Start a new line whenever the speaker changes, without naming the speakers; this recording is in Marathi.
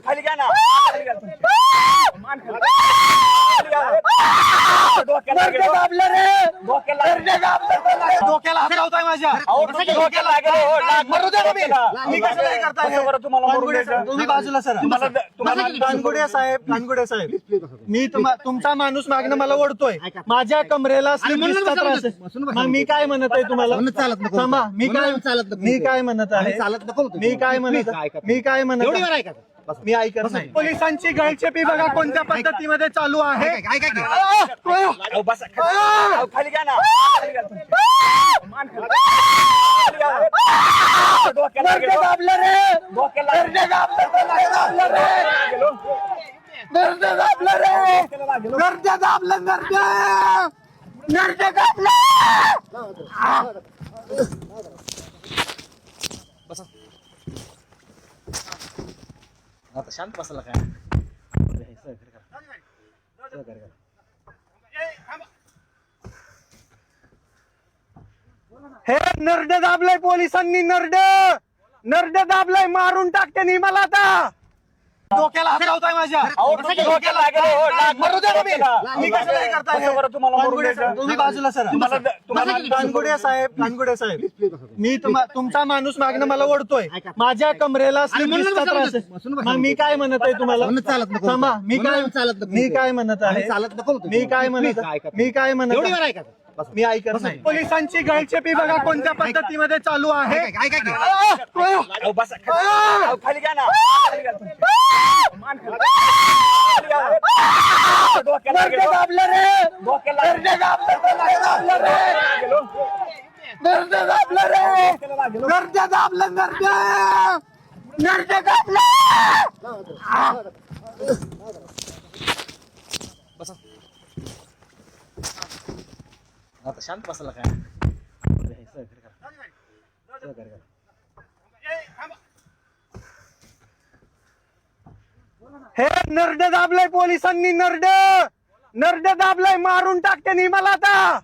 खाली घ्या ना. डोक्याला हात लावताय माझ्या. डोक्याला मरू द्या मी कसं करताय तुम्ही बाजूला सर. कानगुडे साहेब मी तुमचा माणूस मागणं मला ओढतोय. माझ्या कमरेला मग मी काय म्हणत आहे तुम्हाला. मी काय म्हणत मी ऐकत नाही. पोलिसांची गळचेपी बघा कोणत्या पद्धतीमध्ये चालू आहे. खाली घ्या ना.
आता शांत बसला काय.
हे नरड दाबलंय पोलिसांनी. नरड दाबलंय. मारून टाकते मला आता. डोक्याला हात लावताय माझ्या. डोक्याला मरू द्या मी कसं करताय तुम्ही बाजूला सर. कानगुडे साहेब मी तुमचा माणूस मागणं मला ओढतोय. माझ्या कमरेला मग मी काय म्हणत आहे तुम्हाला. मी ऐकत नाही. पोलिसांची गळचेपी बघा कोणत्या पद्धतीमध्ये चालू आहे.
खाली घ्या ना. आता शांत बसला काय.
हे नरड दाबलंय पोलिसांनी. नरड दाबलंय. मारून टाकते मला आता.